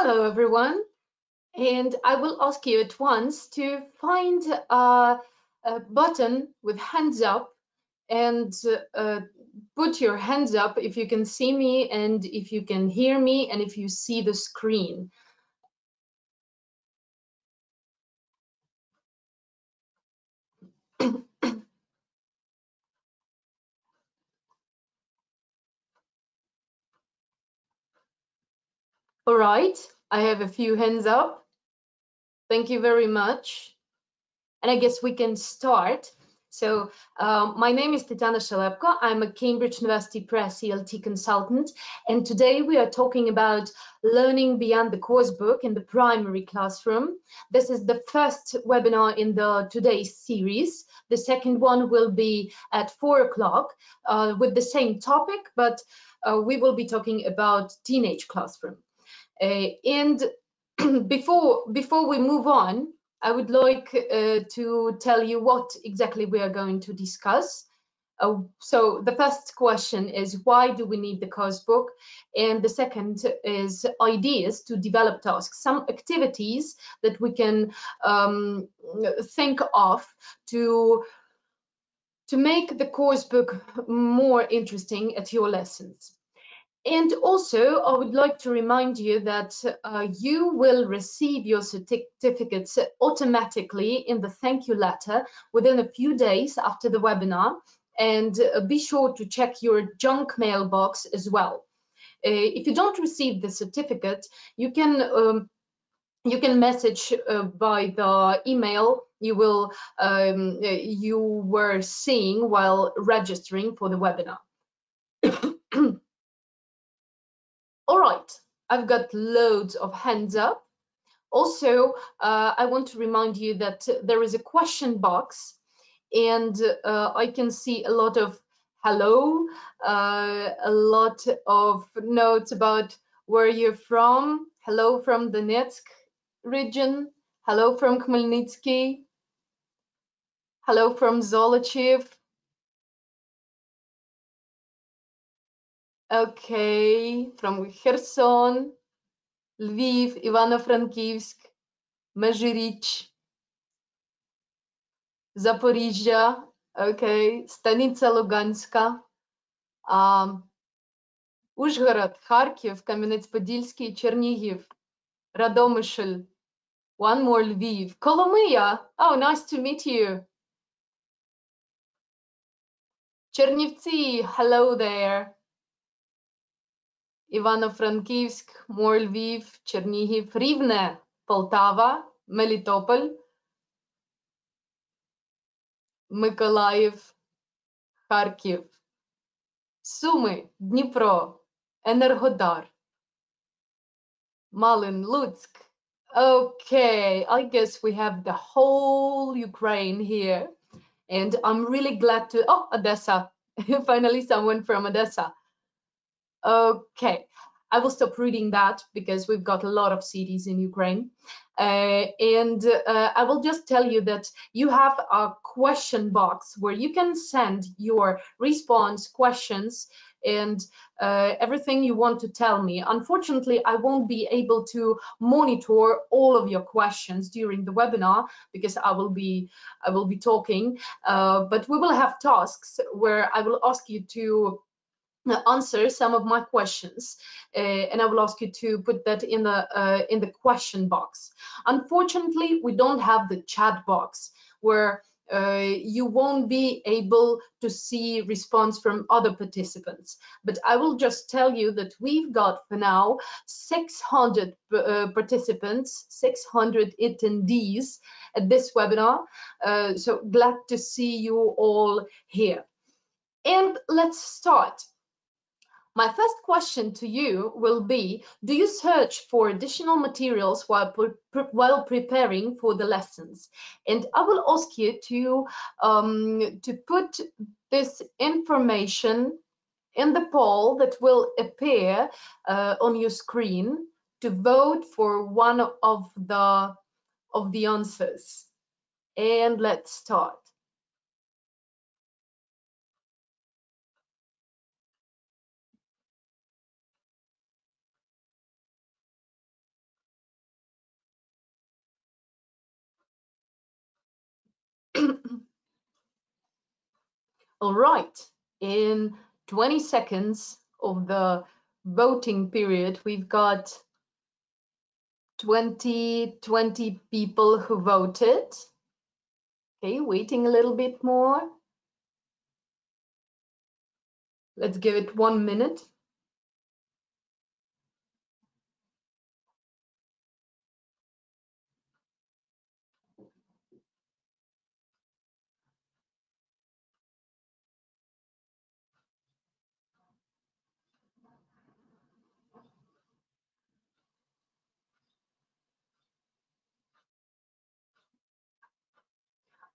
Hello, everyone. And I will ask you at once to find a button with hands up and put your hands up if you can see me and if you can hear me and if you see the screen. All right, I have a few hands up. Thank you very much. And I guess we can start. So my name is Tatiana Shalepko. I'm a Cambridge University Press CLT consultant. And today we are talking about learning beyond the coursebook in the primary classroom. This is the first webinar in the today's series. The second one will be at 4 o'clock with the same topic, but we will be talking about teenage classroom. And before we move on, I would like to tell you what exactly we are going to discuss. So the first question is, why do we need the coursebook? And the second is ideas to develop tasks, some activities that we can think of to make the coursebook more interesting at your lessons. And also, I would like to remind you that you will receive your certificates automatically in the thank you letter within a few days after the webinar. And be sure to check your junk mailbox as well. If you don't receive the certificate, you can message by the email you were seeing while registering for the webinar. All right, I've got loads of hands up. Also, I want to remind you that there is a question box, and I can see a lot of hello, a lot of notes about where you're from. Hello from Donetsk region. Hello from Khmelnytsky. Hello from Zolochiv. Okay, from Kherson, Lviv, Ivano-Frankivsk, Межиріч, Запоріжжя, okay, Станиця Луганська, Ужгород, Харків, Кам'янець-Подільський, Чернігів, Радомишль, one more Lviv, Коломия, oh, nice to meet you. Чернівці, hello there. Івано-Франківськ, more Lviv, Чернігів, Рівне, Полтава, Мелітополь, Миколаїв, Харків, Суми, Дніпро, Енергодар, Малин, Луцьк. Okay, I guess we have the whole Ukraine here. And I'm really glad to, oh, Odessa, finally someone from Odessa. Okay, I will stop reading that because we've got a lot of cities in Ukraine. And I will just tell you that you have a question box where you can send your response, questions, and everything you want to tell me. Unfortunately, I won't be able to monitor all of your questions during the webinar because I will be talking, but we will have tasks where I will ask you to answer some of my questions, and I will ask you to put that in the question box. Unfortunately, we don't have the chat box where you won't be able to see response from other participants. But I will just tell you that we've got for now 600 participants, 600 attendees at this webinar. So glad to see you all here. And let's start. My first question to you will be, do you search for additional materials while preparing for the lessons? And I will ask you to put this information in the poll that will appear on your screen to vote for one of the answers. And let's start. All right, in 20 seconds of the voting period, we've got 20 people who voted. Okay, waiting a little bit more. Let's give it 1 minute.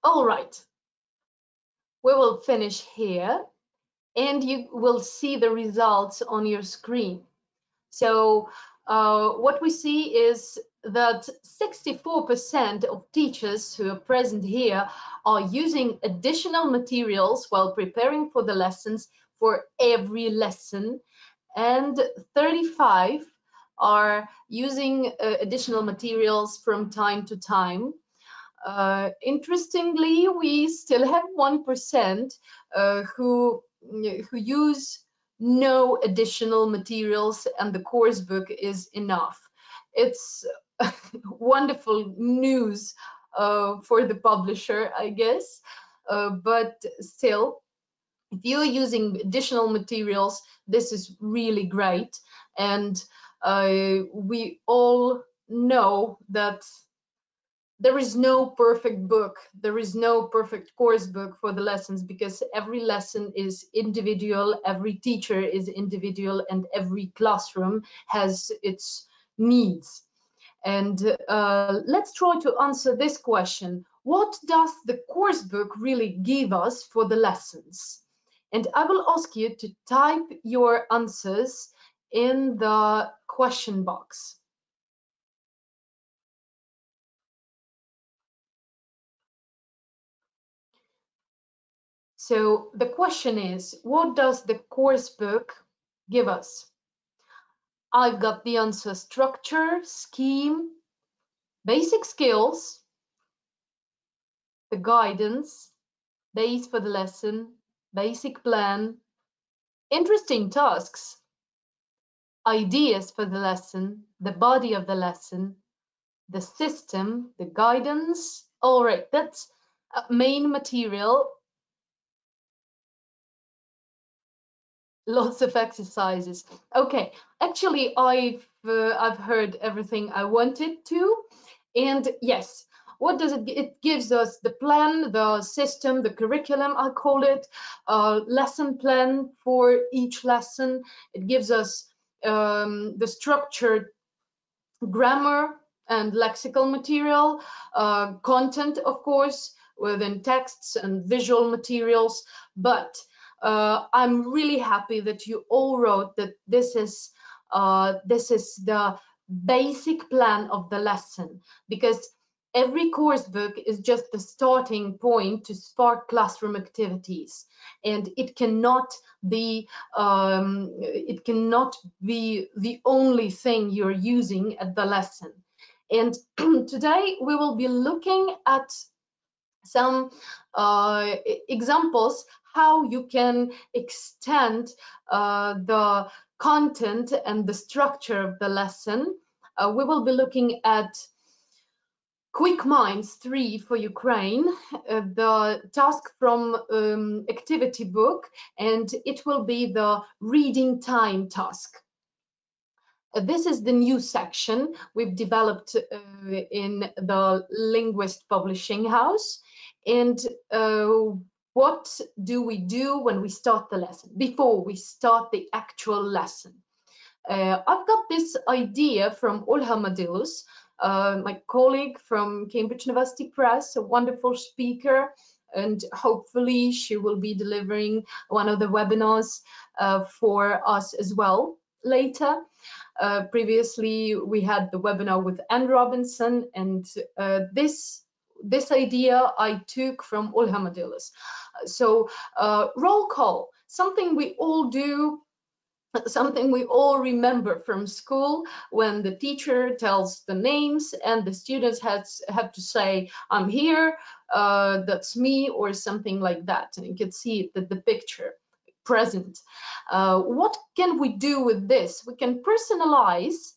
All right, we will finish here and you will see the results on your screen. So what we see is that 64% of teachers who are present here are using additional materials while preparing for the lessons for every lesson, and 35 are using additional materials from time to time. Interestingly, we still have 1% who use no additional materials and the course book is enough. It's wonderful news for the publisher, I guess, but still, if you're using additional materials, this is really great. And we all know that there is no perfect book, there is no perfect course book for the lessons, because every lesson is individual, every teacher is individual, and every classroom has its needs. And let's try to answer this question. What does the course book really give us for the lessons? And I will ask you to type your answers in the question box. So the question is, what does the course book give us? I've got the answer: structure, scheme, basic skills, the guidance, base for the lesson, basic plan, interesting tasks, ideas for the lesson, the body of the lesson, the system, the guidance. All right, that's main material. Lots of exercises. Okay, actually, I've heard everything I wanted to, and yes, what does it? It gives us the plan, the system, the curriculum. I call it lesson plan for each lesson. It gives us the structured grammar and lexical material, content, of course, within texts and visual materials, but I'm really happy that you all wrote that this is the basic plan of the lesson, because every course book is just the starting point to spark classroom activities, and it cannot be the only thing you're using at the lesson. And today we will be looking at some examples how you can extend the content and the structure of the lesson. We will be looking at Quick Minds 3 for Ukraine, the task from activity book, and it will be the reading time task. This is the new section we've developed in the Linguist Publishing House. And what do we do when we start the lesson, before we start the actual lesson? I've got this idea from Olha Madilus, my colleague from Cambridge University Press, a wonderful speaker, and hopefully she will be delivering one of the webinars for us as well later. Previously, we had the webinar with Anne Robinson, and this idea I took from Olha Madilus. So roll call, something we all do something we all remember from school, when the teacher tells the names and the students have to say, I'm here, that's me, or something like that. And you can see the picture present. What can we do with this? We can personalize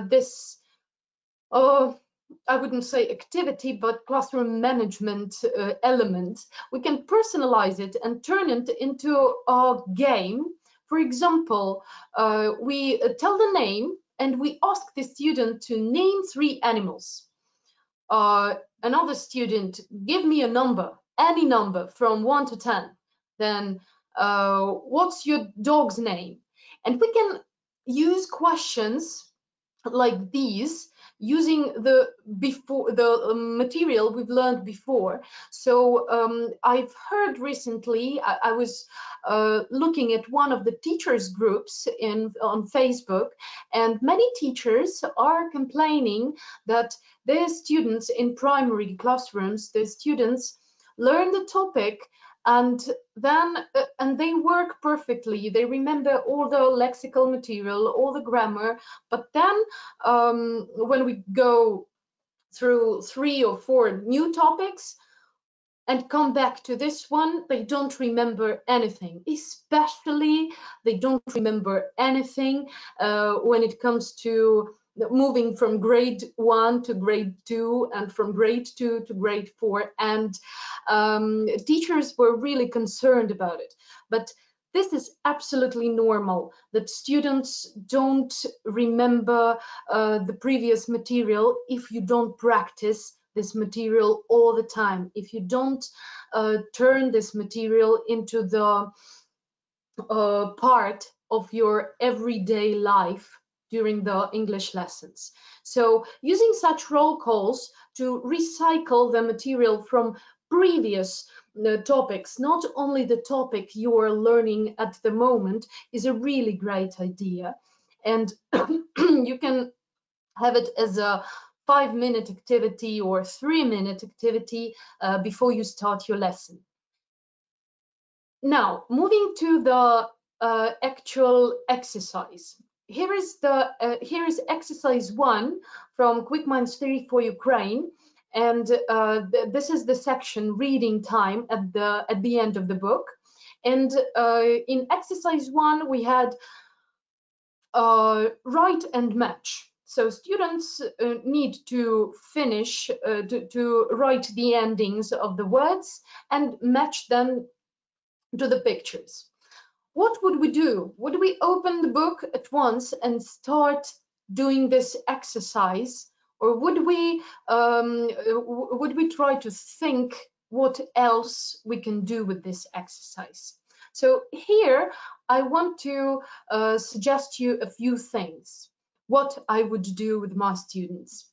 this, I wouldn't say activity, but classroom management element. We can personalize it and turn it into a game. For example, we tell the name and we ask the student to name 3 animals. Another student, give me a number, any number from 1 to 10. Then what's your dog's name? And we can use questions like these using the material we've learned before. So I've heard recently, I was looking at one of the teachers groups on Facebook, and many teachers are complaining that their students in primary classrooms, their students learn the topic and then they work perfectly. They remember all the lexical material, all the grammar, but then when we go through 3 or 4 new topics and come back to this one, they don't remember anything. Especially they don't remember anything when it comes to moving from grade 1 to grade 2 and from grade 2 to grade 4, and teachers were really concerned about it. But this is absolutely normal, that students don't remember the previous material if you don't practice this material all the time, if you don't turn this material into the part of your everyday life during the English lessons. So using such roll calls to recycle the material from previous topics, not only the topic you are learning at the moment, is a really great idea. And you can have it as a 5-minute activity or 3-minute activity before you start your lesson. Now, moving to the actual exercise. Here is exercise 1 from Quick Minds Theory for Ukraine, and this is the section reading time at the end of the book. And in exercise 1 we had write and match. So students need to finish to write the endings of the words and match them to the pictures. What would we do? Would we open the book at once and start doing this exercise, or would we try to think what else we can do with this exercise? So here I want to suggest you a few things, what I would do with my students.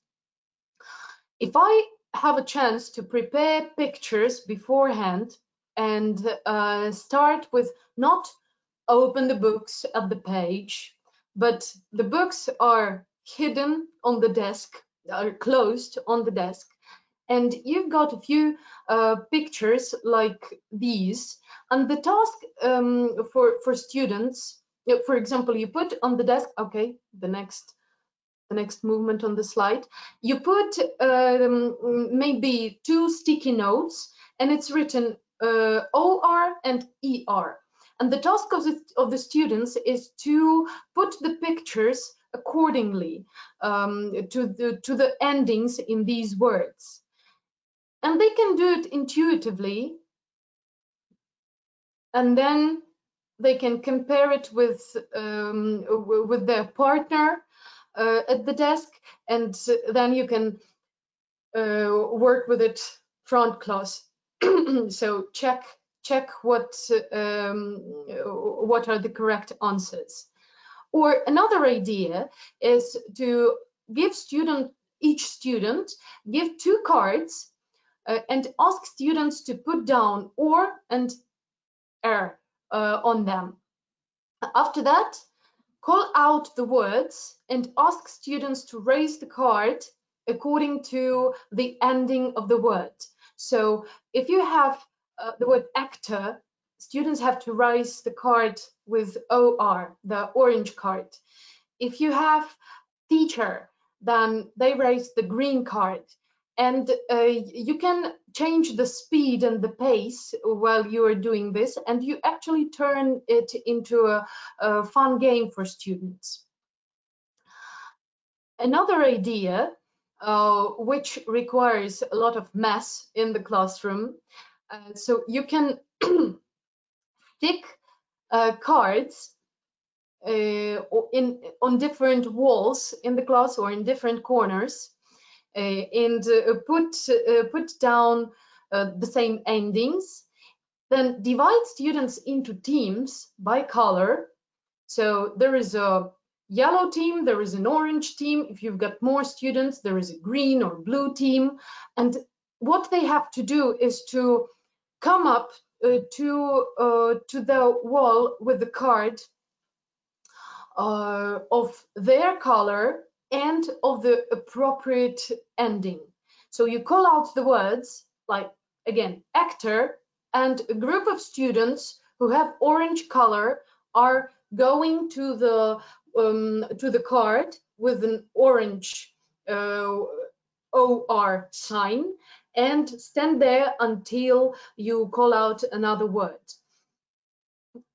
If I have a chance to prepare pictures beforehand and start with not open the books at the page, but the books are hidden on the desk, are closed on the desk, and you've got a few pictures like these, and the task for students, for example, you put on the desk, okay, the next movement on the slide, you put maybe 2 sticky notes, and it's written OR and ER. And the task of the students is to put the pictures accordingly to the endings in these words. And they can do it intuitively, and then they can compare it with their partner at the desk, and then you can work with it front class. So check what are the correct answers. Or another idea is to give each student give 2 cards and ask students to put down or and on them. After that, call out the words and ask students to raise the card according to the ending of the word. So if you have the word actor, students have to raise the card with OR, the orange card. If you have teacher, then they raise the green card. And you can change the speed and the pace while you are doing this, and you actually turn it into a fun game for students. Another idea, which requires a lot of mess in the classroom, so you can stick cards on different walls in the class or in different corners, and put down the same endings, then divide students into teams by color. So there is a yellow team, there is an orange team. If you've got more students, there is a green or blue team. And what they have to do is to come up to the wall with the card of their color and of the appropriate ending. So you call out the words like, again, actor, and a group of students who have orange color are going to the card with an orange OR sign and stand there until you call out another word.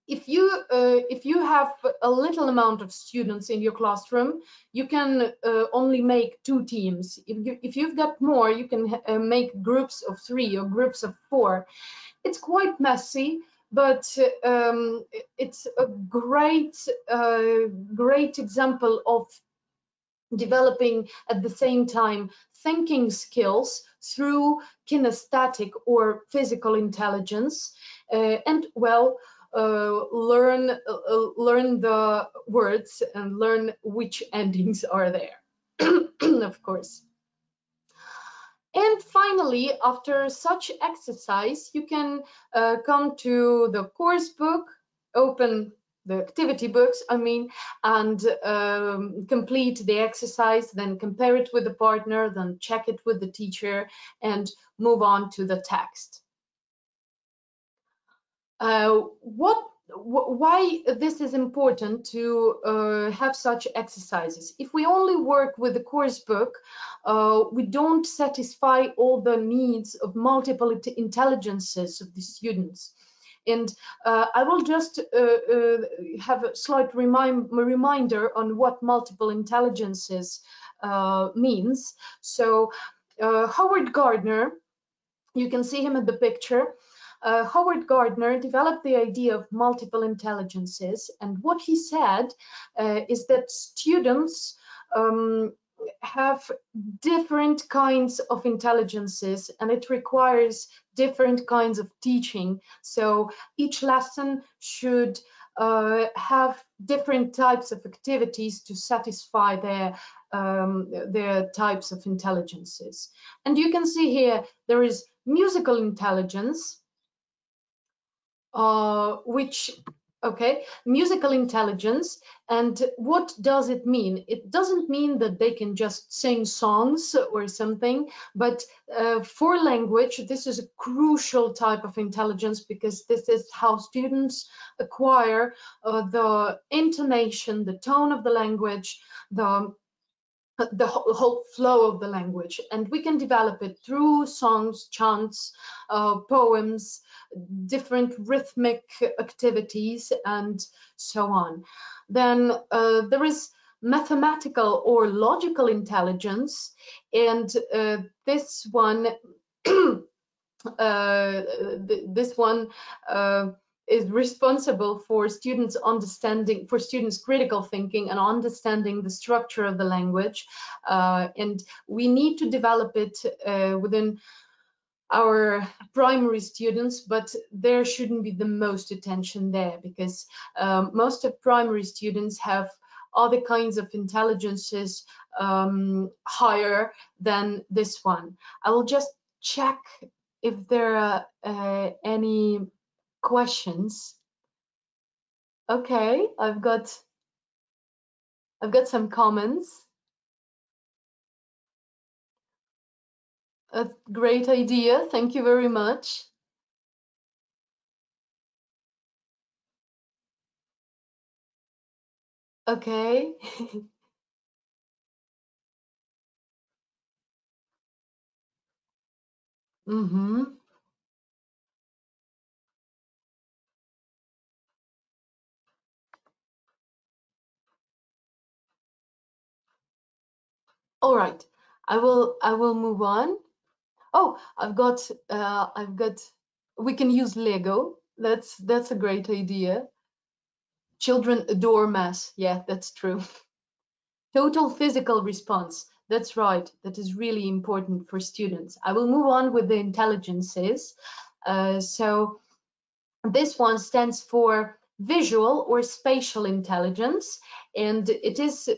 If you have a little amount of students in your classroom, you can only make 2 teams. If you've got more, you can make groups of 3 or groups of 4. It's quite messy, but it's a great example of developing at the same time thinking skills through kinesthetic or physical intelligence, and well, learn the words and learn which endings are there, of course. And finally, after such exercise, you can come to the course book, open the activity books, I mean, and complete the exercise, then compare it with the partner, then check it with the teacher, and move on to the text. Why this is important to have such exercises? If we only work with the course book, we don't satisfy all the needs of multiple intelligences of the students. And I will just have a slight reminder on what multiple intelligences means. So Howard Gardner, you can see him in the picture. Howard Gardner developed the idea of multiple intelligences, and what he said is that students have different kinds of intelligences, and it requires different kinds of teaching. So each lesson should have different types of activities to satisfy their types of intelligences. And you can see here there is musical intelligence, musical intelligence. And what does it mean? It doesn't mean that they can just sing songs or something, but for language, this is a crucial type of intelligence, because this is how students acquire the intonation, the tone of the language, the whole flow of the language. And we can develop it through songs, chants, poems, different rhythmic activities, and so on. Then there is mathematical or logical intelligence, and this one is responsible for students' understanding, for students' critical thinking and understanding the structure of the language. And we need to develop it within our primary students, but there shouldn't be the most attention there, because most of primary students have other kinds of intelligences higher than this one. I will just check if there are any questions. Okay, I've got some comments. A great idea. Thank you very much. Okay. Mm-hmm. All right. I will move on. Oh, I've got we can use Lego. That's a great idea. Children adore math. Yeah, that's true. Total physical response. That's right. That is really important for students. I will move on with the intelligences. So this one stands for visual or spatial intelligence, and it is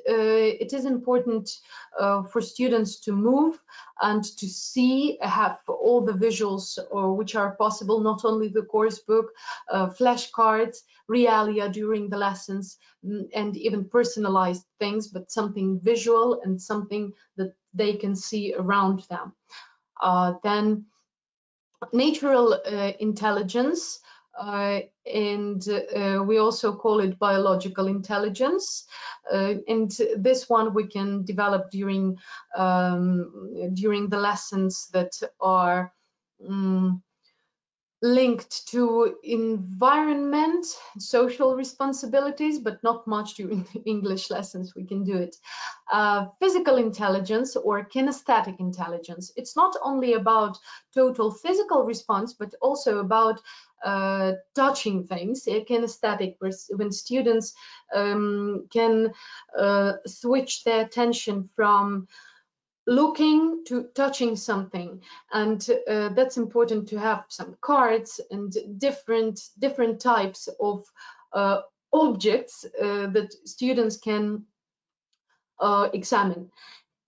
important for students to move and to see, have all the visuals which are possible, not only the course book, flashcards, realia during the lessons, and even personalized things, but something visual and something that they can see around them. Then natural intelligence, and we also call it biological intelligence, and this one we can develop during the lessons that are linked to environment, social responsibilities, but not much during English lessons. We can do it. Physical intelligence or kinesthetic intelligence. It's not only about total physical response, but also about touching things. Kinesthetic, when students can switch their attention from looking to touching something, and that's important to have some cards and different types of objects that students can examine.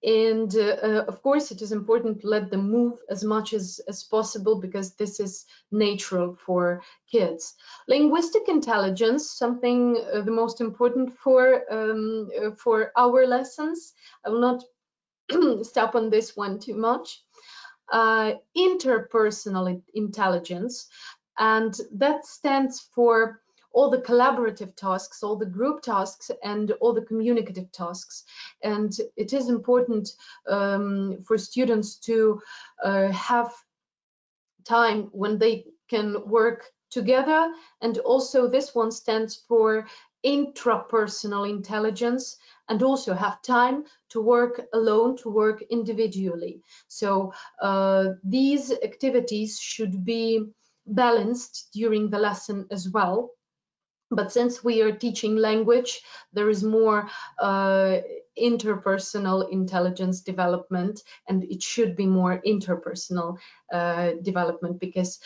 And of course, it is important to let them move as much as possible, because this is natural for kids. Linguistic intelligence, something the most important for our lessons. I will not stop on this one too much. Interpersonal intelligence, and that stands for all the collaborative tasks, all the group tasks, and all the communicative tasks. And it is important for students to have time when they can work together. And also this one stands for intrapersonal intelligence, and also have time to work alone, to work individually. So these activities should be balanced during the lesson as well. But since we are teaching language, there is more interpersonal intelligence development, and it should be more interpersonal development, because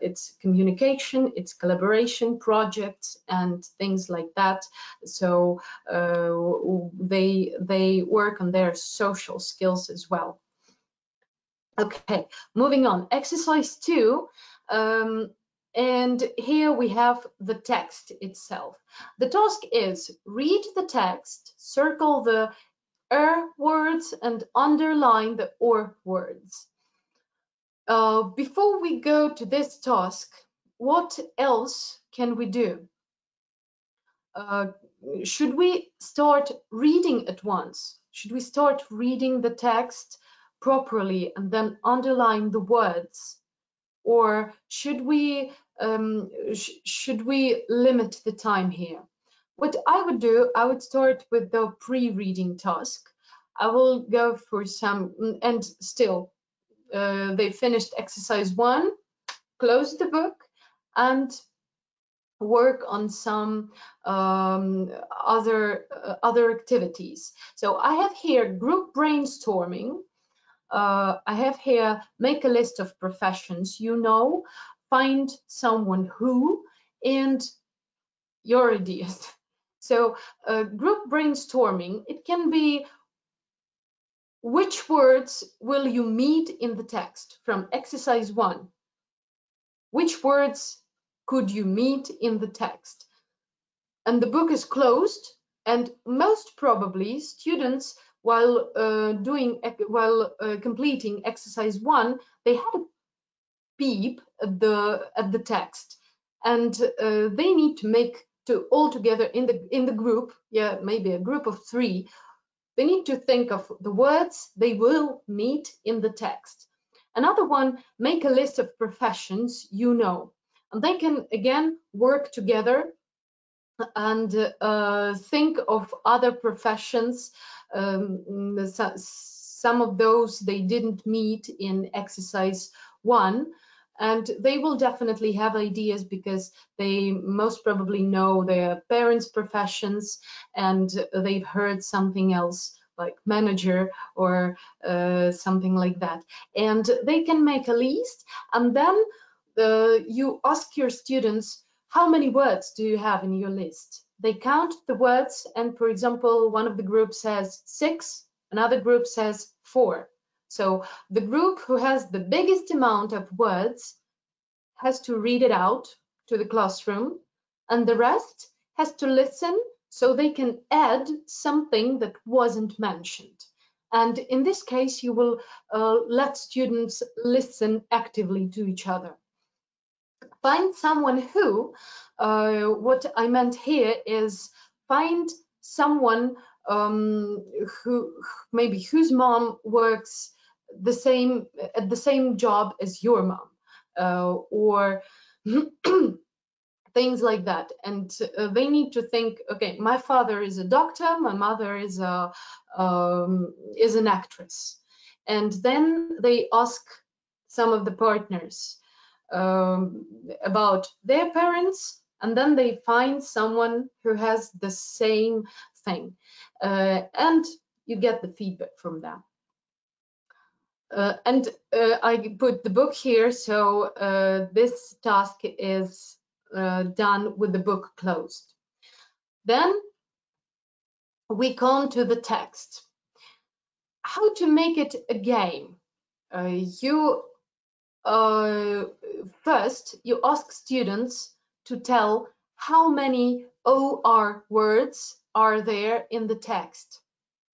it's communication, it's collaboration, projects, and things like that. So they work on their social skills as well. Okay, moving on. Exercise 2. And here we have the text itself. The task is read the text, circle the words, and underline the or words. Before we go to this task, what else can we do? Should we start reading at once? Should we start reading the text properly and then underline the words? Or should we limit the time here? What I would do, I would start with the pre-reading task. I will go for some, and still they finished exercise 1, close the book, and work on some other activities. So I have here group brainstorming. I have here make a list of professions you know, find someone who, and your ideas. So group brainstorming, it can be which words will you meet in the text from exercise 1? Which words could you meet in the text? And the book is closed, and most probably students, while completing exercise 1, they had a peep at the text, and they need to make to all together in the group, yeah, maybe a group of 3, they need to think of the words they will meet in the text. Another one, make a list of professions you know. And they can, again, work together and think of other professions. Some of those they didn't meet in exercise 1. And they will definitely have ideas because they most probably know their parents' professions and they've heard something else like manager or something like that. And they can make a list, and then you ask your students, how many words do you have in your list? They count the words, and for example, one of the groups says 6, another group says 4. So the group who has the biggest amount of words has to read it out to the classroom, and the rest has to listen so they can add something that wasn't mentioned. And in this case, you will let students listen actively to each other. Find someone who, what I meant here is find someone who maybe whose mom works at the same job as your mom, or things like that. And they need to think, okay, my father is a doctor, my mother is an actress. And then they ask some of the partners about their parents, and then they find someone who has the same thing, and you get the feedback from them. And I put the book here, so this task is done with the book closed. Then we come to the text. How to make it a game? First, you ask students to tell how many OR words are there in the text.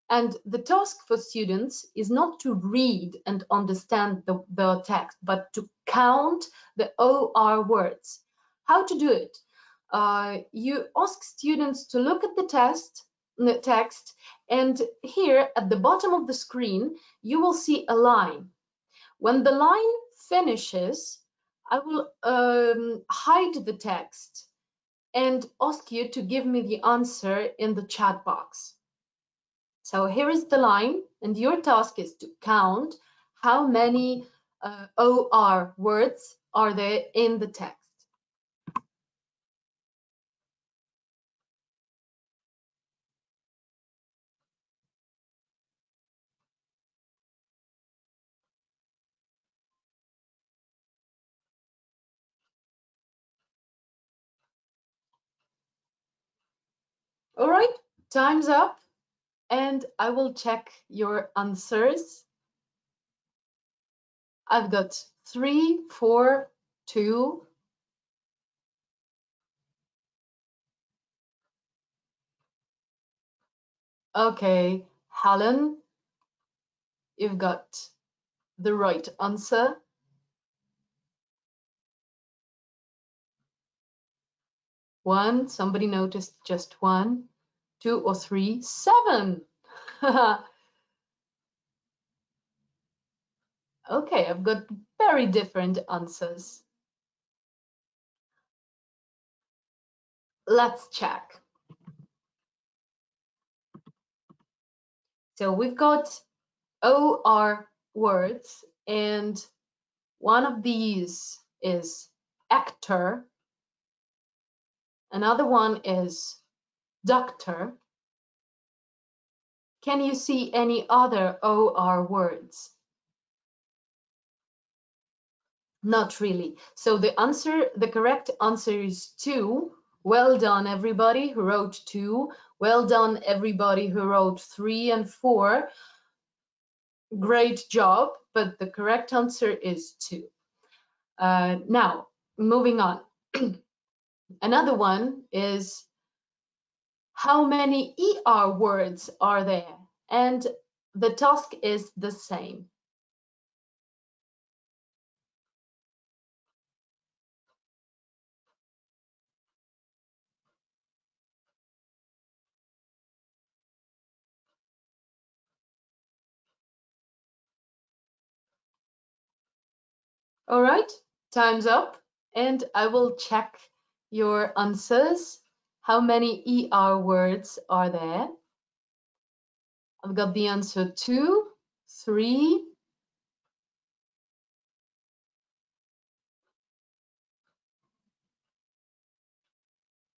And the task for students is not to read and understand the text, but to count the OR words. How to do it? You ask students to look at the text, and here at the bottom of the screen, you will see a line. When the line finishes, I will hide the text and ask you to give me the answer in the chat box. So here is the line, and your task is to count how many OR words are there in the text. All right, time's up, and I will check your answers. I've got 3, 4, 2. Okay, Helen, you've got the right answer. 1, somebody noticed just 1, 2 or 3, 7. Okay, I've got very different answers. Let's check. So we've got OR words, and one of these is actor. Another one is doctor. Can you see any other OR words? Not really. So the correct answer is 2. Well done, everybody who wrote 2. Well done, everybody who wrote 3 and 4. Great job, but the correct answer is 2. Now, moving on. Another one is how many ER words are there? And the task is the same. All right, time's up, and I will check your answers. How many ER words are there? I've got the answer 2, 3,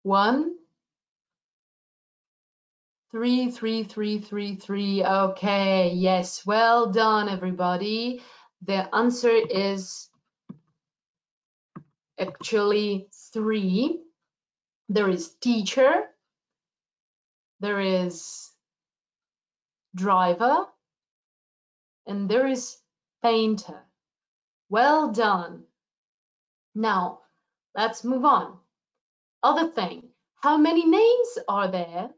1, 3, 3, 3, 3, 3. Okay, yes, well done, everybody. The answer is actually 3. There is teacher, there is driver, and there is painter. Well done. Now, let's move on. Other thing, how many names are there?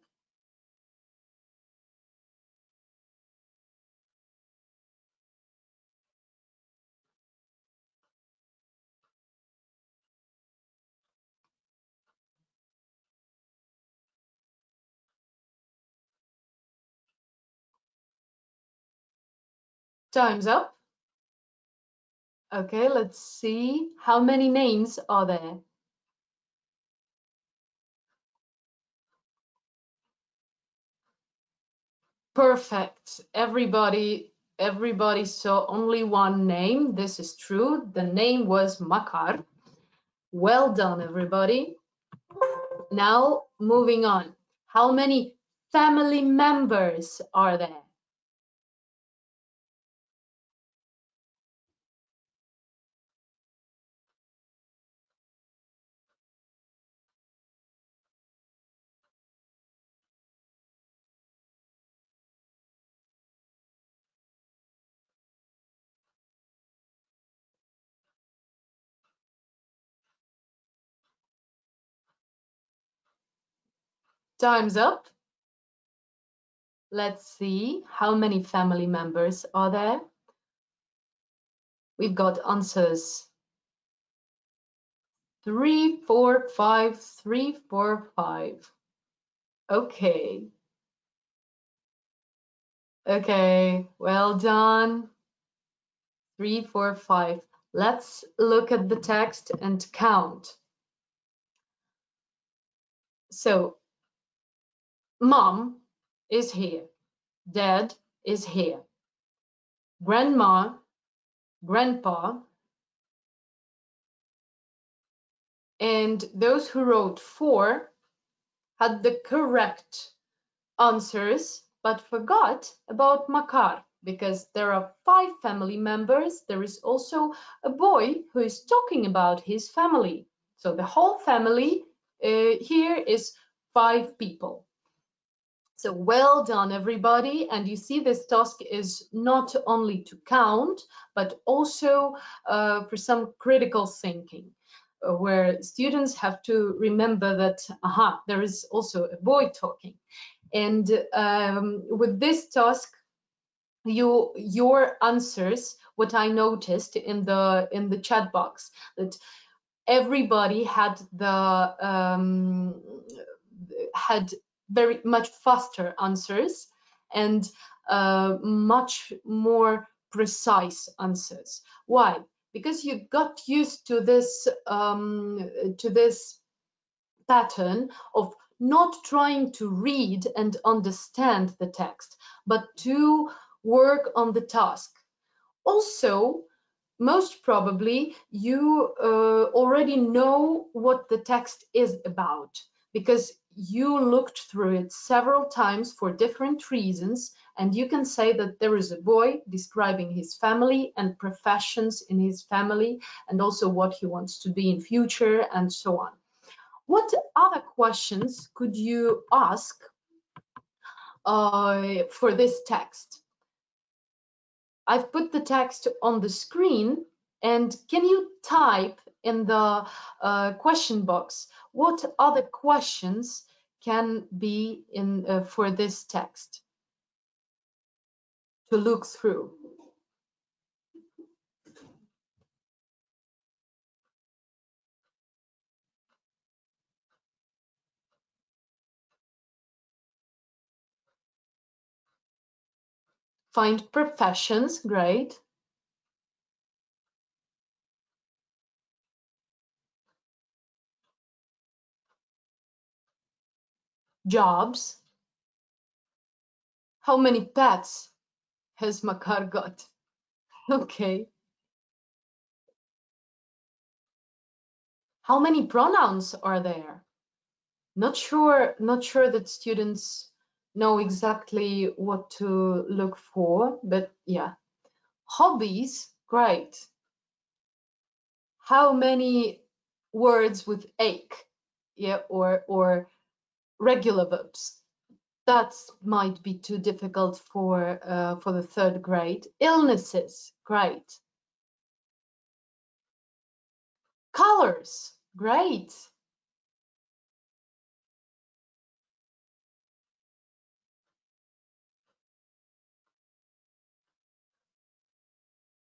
Time's up. Okay, let's see. How many names are there? Perfect. Everybody saw only one name. This is true. The name was Makar. Well done, everybody. Now, moving on. How many family members are there? Time's up. Let's see how many family members are there. We've got answers 3, 4, 5, 3, 4, 5. Okay. Okay, well done. 3, 4, 5. Let's look at the text and count. So, mom is here. Dad is here. Grandma, grandpa, and those who wrote 4 had the correct answers, but forgot about Makar, because there are 5 family members. There is also a boy who is talking about his family. So the whole family here is 5 people. So well done, everybody. And you see, this task is not only to count, but also for some critical thinking, where students have to remember that, there is also a boy talking. And with this task, your answers, what I noticed in the chat box, that everybody had had very much faster answers and much more precise answers. Why? Because you got used to this pattern of not trying to read and understand the text, but to work on the task. Also, most probably you already know what the text is about, because you looked through it several times for different reasons, and you can say that there is a boy describing his family and professions in his family, and also what he wants to be in future, and so on. What other questions could you ask for this text? I've put the text on the screen, and can you type in the question box what other questions can be in for this text to look through? Find professions, great. jobs? How many pets has Makar got? Okay. How many pronouns are there? Not sure that students know exactly what to look for, but yeah. Hobbies, great. How many words with ache? Yeah, or regular verbs. That might be too difficult for the third grade. Illnesses, great. Colors, great.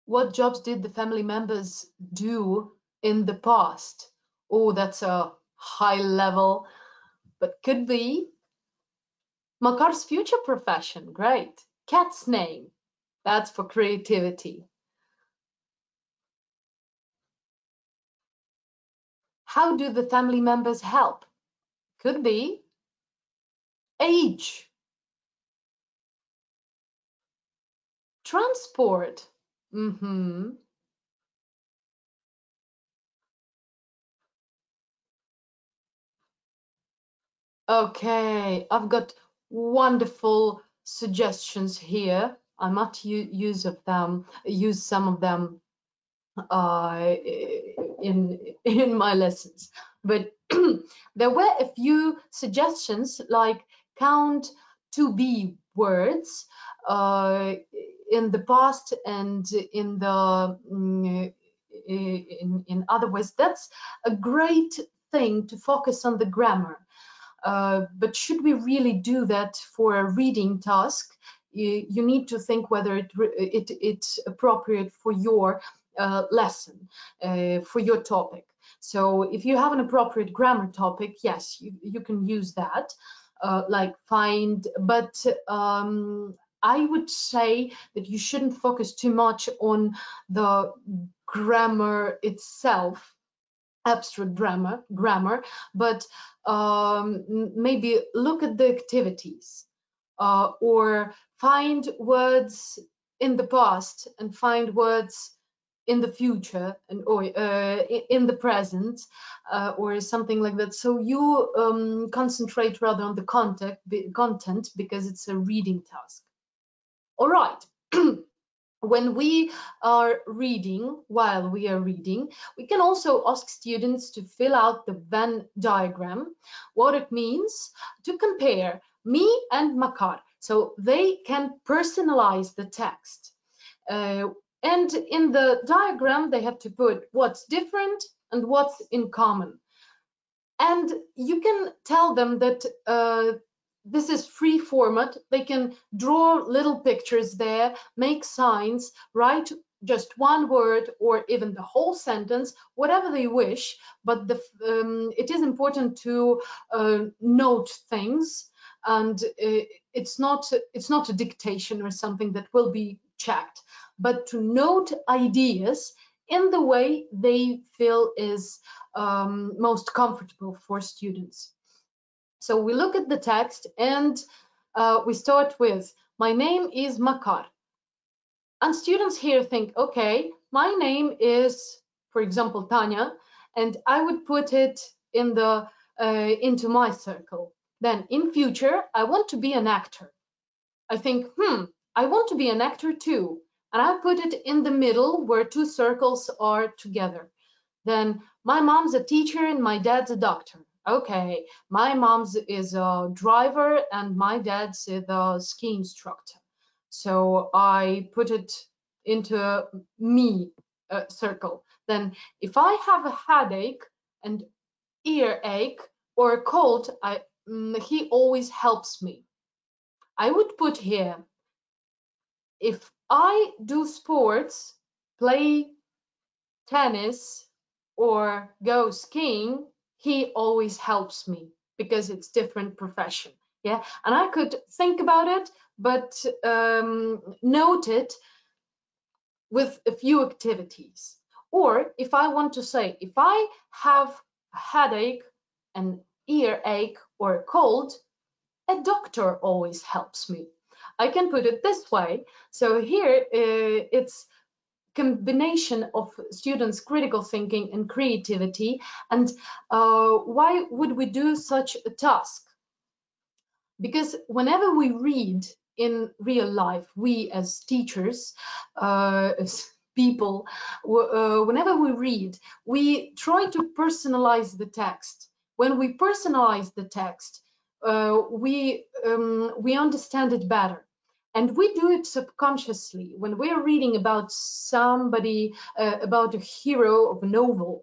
What jobs did the family members do in the past? Oh, that's a high level, but could be. Makar's future profession, great. Cat's name, that's for creativity. How do the family members help? Could be. Age. Transport. Okay, I've got wonderful suggestions here. I might use some of them in my lessons. But there were a few suggestions, like count to be words in the past and in other ways. That's a great thing to focus on the grammar. But should we really do that for a reading task? You need to think whether it's appropriate for your lesson, for your topic. So if you have an appropriate grammar topic, yes, you can use that, like find, but I would say that you shouldn't focus too much on the grammar itself, abstract grammar, but maybe look at the activities, or find words in the past and find words in the future, and or in the present, or something like that. So you concentrate rather on the content, because it's a reading task. All right. When we are reading, while we are reading, we can also ask students to fill out the Venn diagram. What it means to compare me and Makar, so they can personalize the text. And in the diagram, they have to put what's different and what's in common. And you can tell them that this is free format. They can draw little pictures there, make signs, write just one word or even the whole sentence, whatever they wish. But it is important to note things, and it's not a dictation or something that will be checked, but to note ideas in the way they feel is most comfortable for students. So we look at the text and we start with, my name is Makar. And students here think, okay, my name is, for example, Tanya, and I would put it in the into my circle. Then in future, I want to be an actor. I think, I want to be an actor too. And I put it in the middle where two circles are together. Then my mom's a teacher and my dad's a doctor. Okay, my mom's is a driver and my dad's is a ski instructor. So I put it into me circle. Then if I have a headache and earache or a cold, he always helps me. I would put here, if I do sports, play tennis or go skiing, he always helps me, because it's different profession. Yeah, and I could think about it, but note it with a few activities. Or if I want to say, if I have a headache, an earache or a cold, a doctor always helps me. I can put it this way. So here it's combination of students' critical thinking and creativity. And why would we do such a task? Because whenever we read in real life, we as teachers, as people, whenever we read, we try to personalize the text. When we personalize the text, we understand it better. And we do it subconsciously. When we're reading about somebody, about a hero of a novel,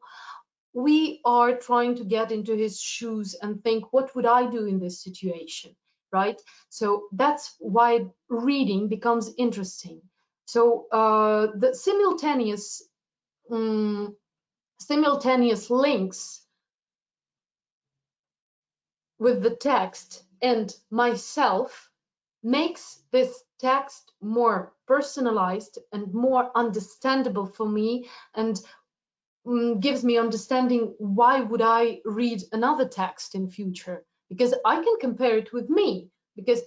we are trying to get into his shoes and think, what would I do in this situation, right? So that's why reading becomes interesting. So the simultaneous links with the text and myself makes this text more personalized and more understandable for me, and gives me understanding why would I read another text in future, because I can compare it with me. Because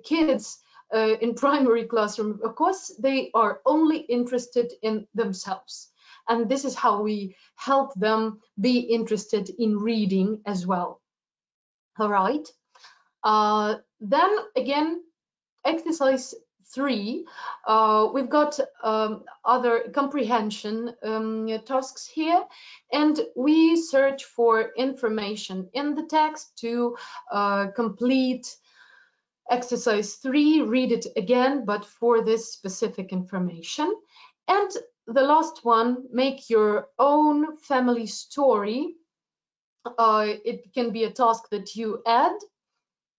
kids in primary classroom, of course, they are only interested in themselves, and this is how we help them be interested in reading as well. All right. Then again, exercise 3, we've got other comprehension tasks here, and we search for information in the text to complete exercise 3, read it again, but for this specific information. And the last one, make your own family story. It can be a task that you add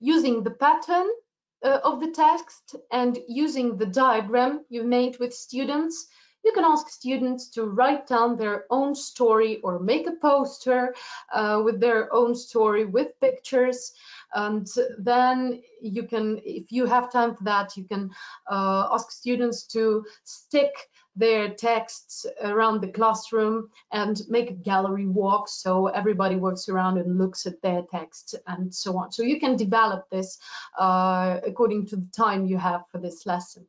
using the pattern of the text and using the diagram you made with students. You can ask students to write down their own story or make a poster with their own story with pictures. And then you can, if you have time for that, you can ask students to stick their texts around the classroom and make a gallery walk, so everybody walks around and looks at their text and so on. So you can develop this according to the time you have for this lesson.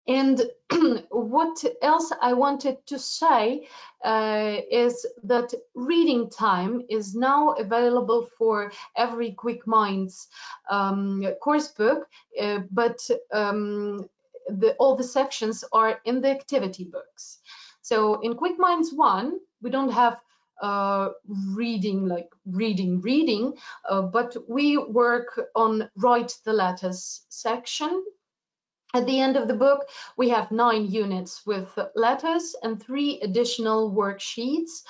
And what else I wanted to say is that reading time is now available for every Quick Minds course book, but all the sections are in the activity books. So in Quick Minds 1, we don't have reading like reading, but we work on write the letters section. At the end of the book, we have 9 units with letters and 3 additional worksheets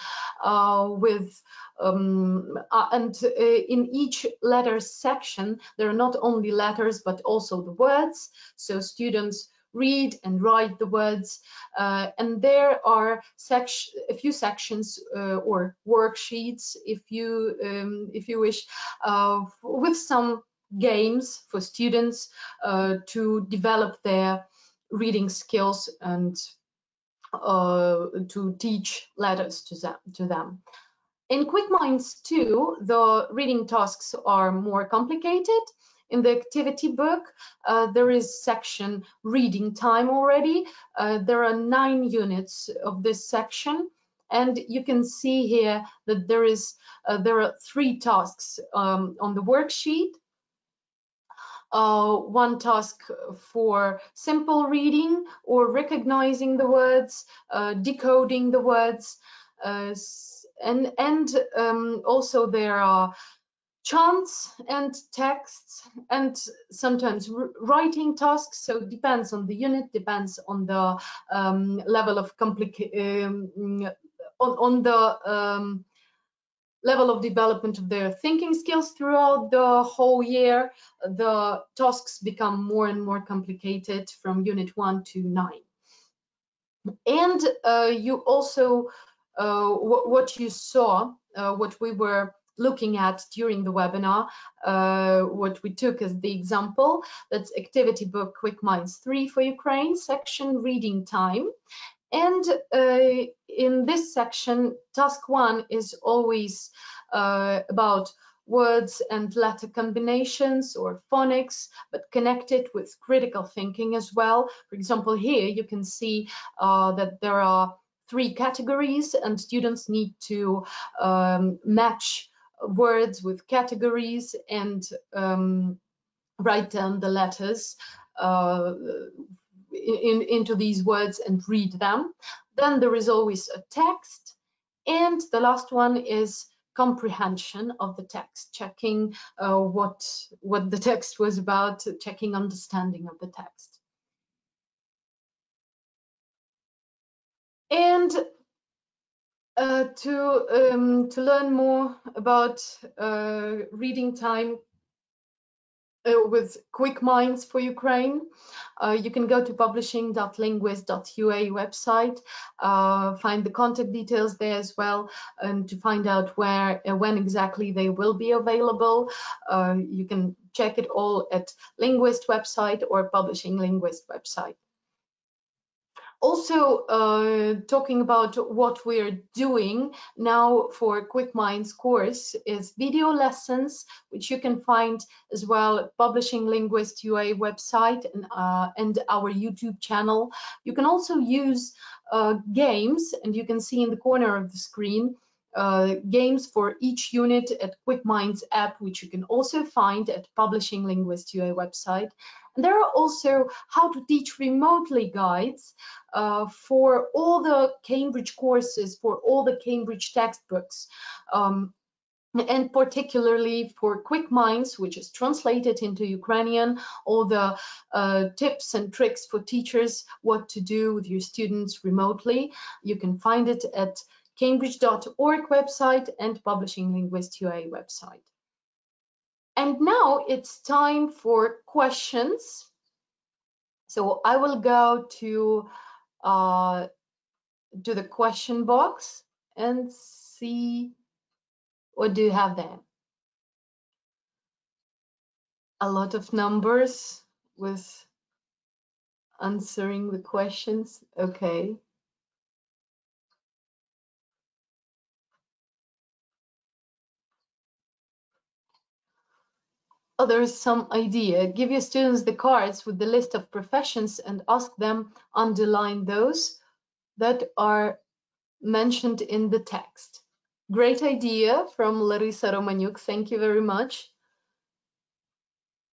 in each letter section, there are not only letters, but also the words. So students read and write the words, and there are a few sections or worksheets, if you wish, with some games for students to develop their reading skills and to teach letters to them. In Quick Minds 2, the reading tasks are more complicated. In the activity book, there is section reading time already. There are 9 units of this section, and you can see here that there are 3 tasks on the worksheet. 1 task for simple reading or recognizing the words, decoding the words, and also there are chants and texts and sometimes writing tasks. So it depends on the unit, depends on the level of level of development of their thinking skills throughout the whole year. The tasks become more and more complicated from unit 1 to 9. And you also, what you saw, what we were looking at during the webinar, what we took as the example, that's activity book Quick Minds 3 for Ukraine, section reading time. And in this section, task 1 is always about words and letter combinations or phonics, but connect it with critical thinking as well. For example, here you can see that there are 3 categories, and students need to match words with categories and write down the letters into these words and read them. Then there is always a text, and the last one is comprehension of the text, checking what the text was about, checking understanding of the text. And to learn more about reading time with Quick Minds for Ukraine, you can go to publishing.linguist.ua website, find the contact details there as well, and to find out when exactly they will be available. You can check it all at Linguist website or Publishing Linguist website. Also, talking about what we're doing now for Quick Minds course is video lessons, which you can find as well at Publishing Linguist UA website and our YouTube channel. You can also use games, and you can see in the corner of the screen games for each unit at Quick Minds app, which you can also find at Publishing Linguist UA website. And there are also how to teach remotely guides for all the Cambridge courses, for all the Cambridge textbooks, and particularly for Quick Minds, which is translated into Ukrainian, all the tips and tricks for teachers, what to do with your students remotely. You can find it at cambridge.org website and Publishing Linguist UA website. And now it's time for questions. So I will go to the question box and see what do you have there. A lot of numbers with answering the questions. Okay. Oh, there is some idea. Give your students the cards with the list of professions and ask them underline those that are mentioned in the text. Great idea from Larissa Romaniuk. Thank you very much.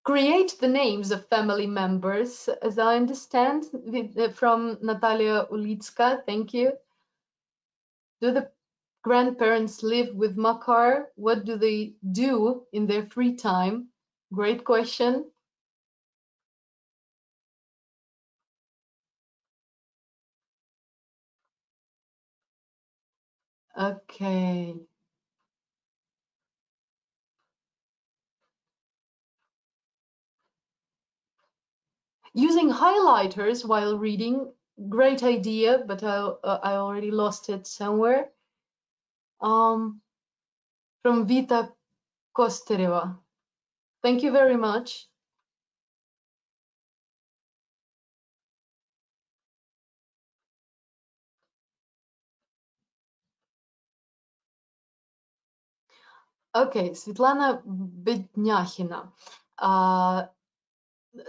Create the names of family members, as I understand, from Natalia Ulitska. Thank you. Do the grandparents live with Makar? What do they do in their free time? Great question. Okay. Using highlighters while reading, great idea, but I already lost it somewhere. From Vita Kostereva. Thank you very much. Okay, Svetlana Bednyahina.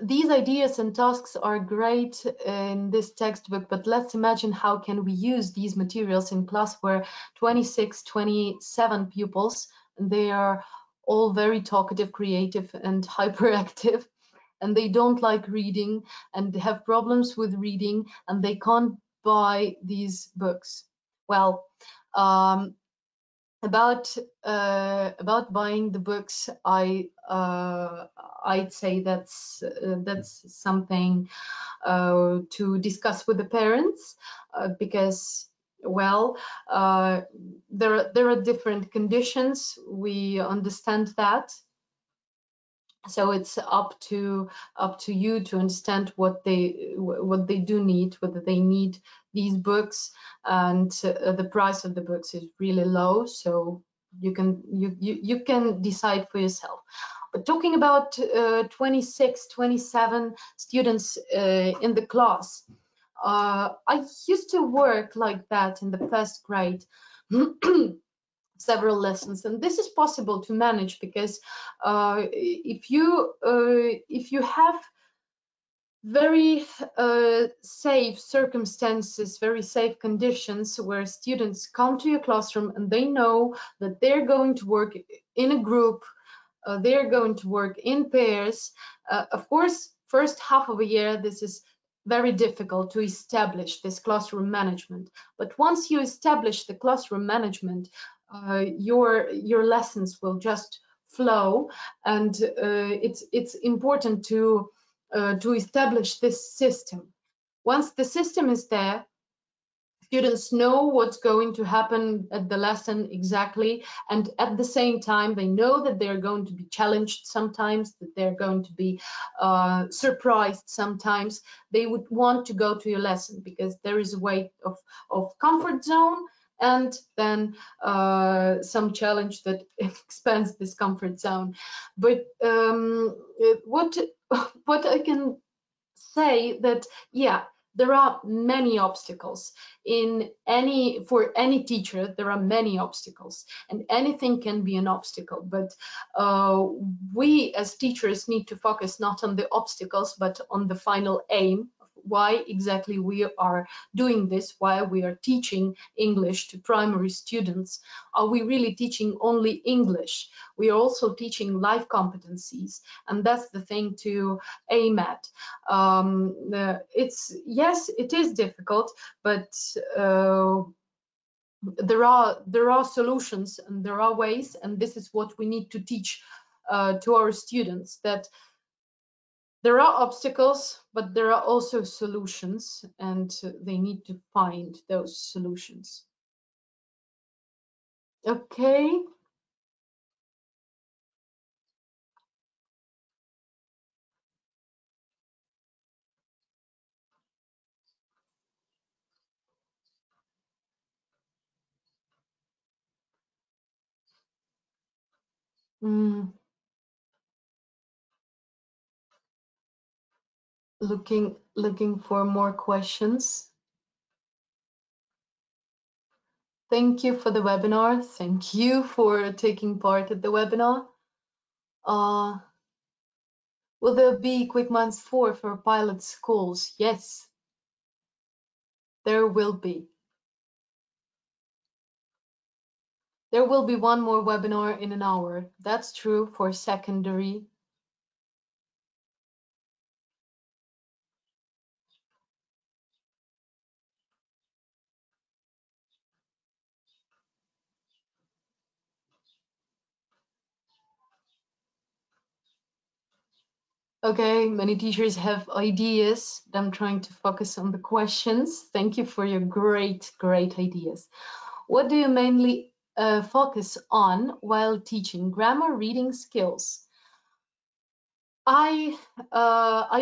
These ideas and tasks are great in this textbook, but let's imagine how can we use these materials in class where 26, 27 pupils, and they are all very talkative, creative, and hyperactive, and they don't like reading and have problems with reading, and they can't buy these books. Well, about buying the books, I'd say that's something to discuss with the parents, because, well, there are different conditions. We understand that. So it's up to you to understand what they do need, whether they need these books, and the price of the books is really low, so you can decide for yourself. But talking about 26, 27 students in the class, I used to work like that in the first grade. several lessons, and this is possible to manage because if you have very safe circumstances, very safe conditions where students come to your classroom and they know that they're going to work in a group, they're going to work in pairs. Of course, first half of a year, this is very difficult to establish this classroom management. But once you establish the classroom management, your lessons will just flow, and it's important to establish this system. Once the system is there, students know what's going to happen at the lesson exactly, and at the same time they know that they're going to be challenged sometimes, that they're going to be surprised sometimes. They would want to go to your lesson because there is a way of comfort zone, and then some challenge that expands this comfort zone. But what I can say that, yeah, there are many obstacles for any teacher. There are many obstacles, and anything can be an obstacle. But we as teachers need to focus not on the obstacles, but on the final aim. Why exactly we are doing this, why we are teaching English to primary students. Are we really teaching only English? We are also teaching life competencies, and that's the thing to aim at. Yes, it is difficult, but there are solutions and there are ways, and this is what we need to teach to our students, that there are obstacles, but there are also solutions, and they need to find those solutions. Okay. Looking for more questions. Thank you for the webinar. Thank you for taking part at the webinar. Will there be quick months 4 for pilot schools? Yes, there will be. There will be one more webinar in an hour. That's true for secondary. Okay, many teachers have ideas. I'm trying to focus on the questions. Thank you for your great ideas. What do you mainly focus on while teaching grammar reading skills? I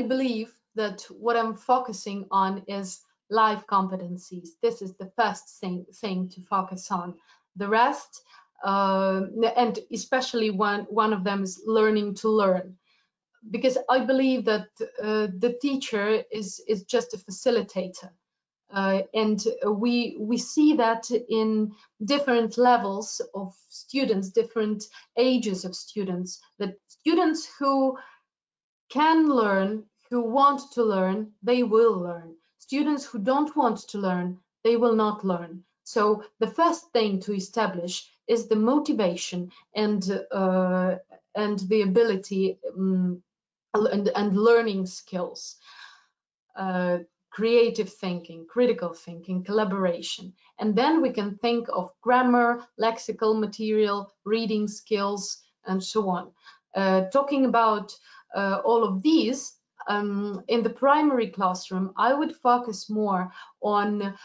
believe that what I'm focusing on is life competencies. This is the first thing to focus on. The rest, and especially one of them is learning to learn. Because I believe that the teacher is just a facilitator, and we see that in different levels of students, different ages of students. That students who can learn, who want to learn, they will learn. Students who don't want to learn, they will not learn. So the first thing to establish is the motivation and the ability. And learning skills, creative thinking, critical thinking, collaboration. And then we can think of grammar, lexical material, reading skills, and so on. Talking about all of these, in the primary classroom, I would focus more on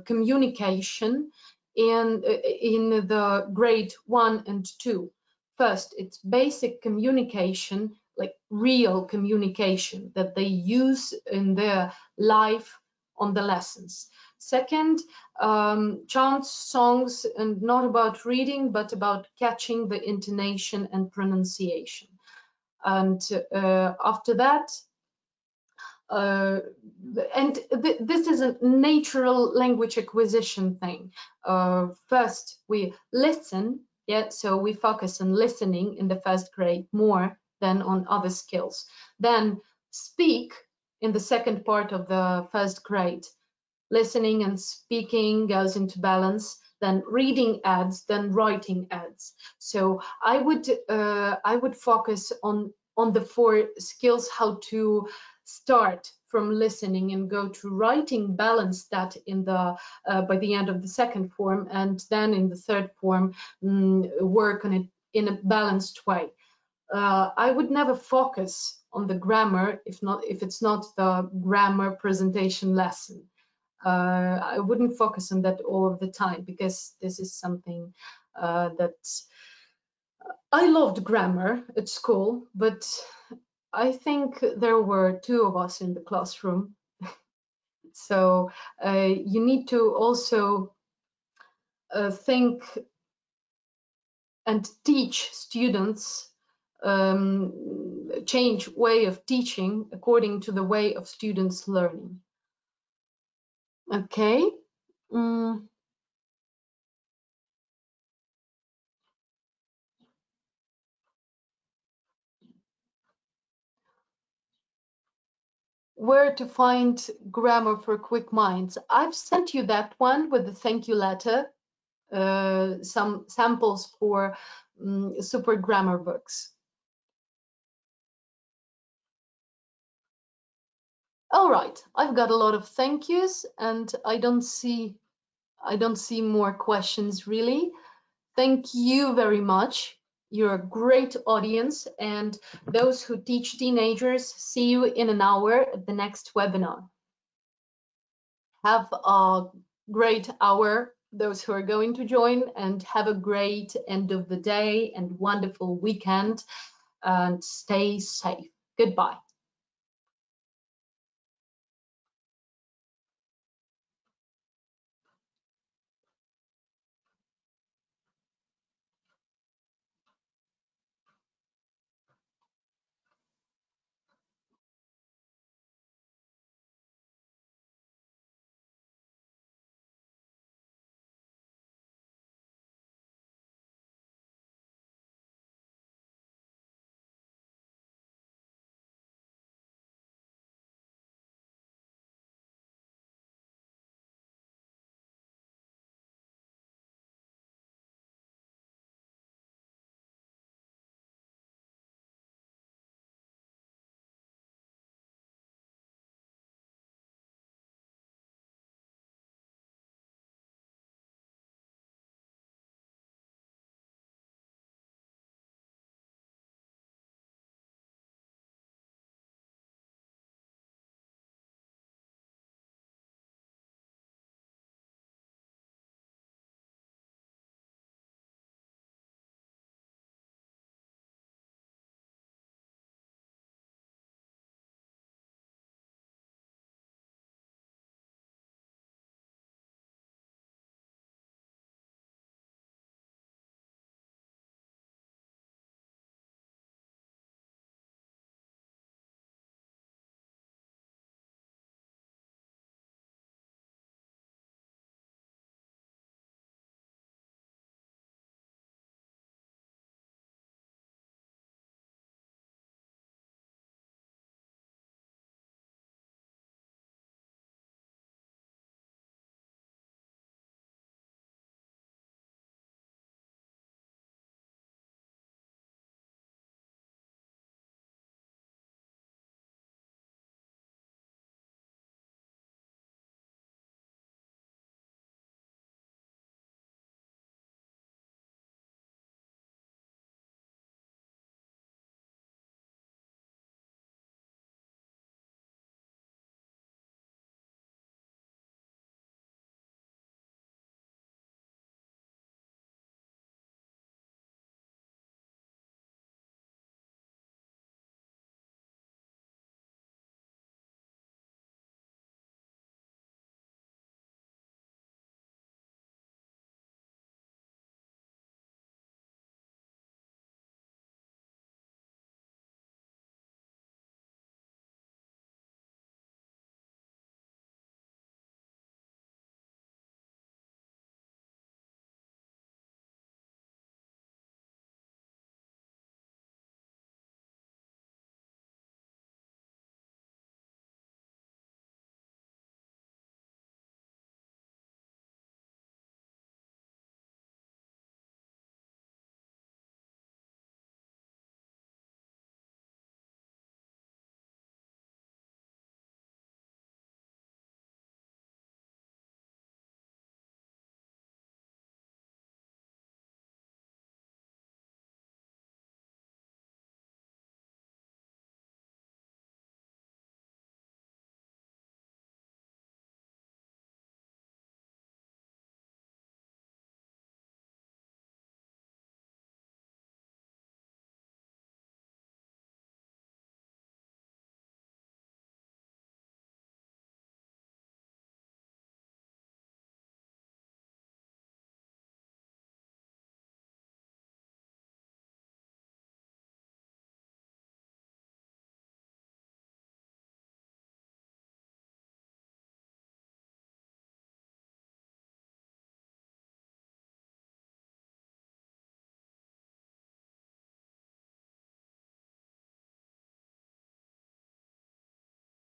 communication in the grade 1 and 2. First, it's basic communication, like real communication that they use in their life on the lessons. Second, chants, songs, and not about reading, but about catching the intonation and pronunciation. And after that, And this is a natural language acquisition thing. First, we listen, yeah, so we focus on listening in the first grade more than on other skills. Then speak in the second part of the first grade. Listening and speaking goes into balance. Then reading adds, then writing adds. So I would focus on the 4 skills, how to start from listening and go to writing, balance that in the by the end of the second form, and then in the third form work on it in a balanced way. I would never focus on the grammar if it's not the grammar presentation lesson. I wouldn't focus on that all of the time, because this is something that I loved grammar at school, but I think there were 2 of us in the classroom. So you need to also think and teach students, change way of teaching according to the way of students learning. Okay. Where to find grammar for quick minds? I've sent you that one with the thank you letter, some samples for super grammar books. All right, I've got a lot of thank yous, and I don't see more questions really. Thank you very much. You're a great audience, and those who teach teenagers, see you in an hour at the next webinar. Have a great hour, those who are going to join, and have a great end of the day and wonderful weekend, and stay safe. Goodbye.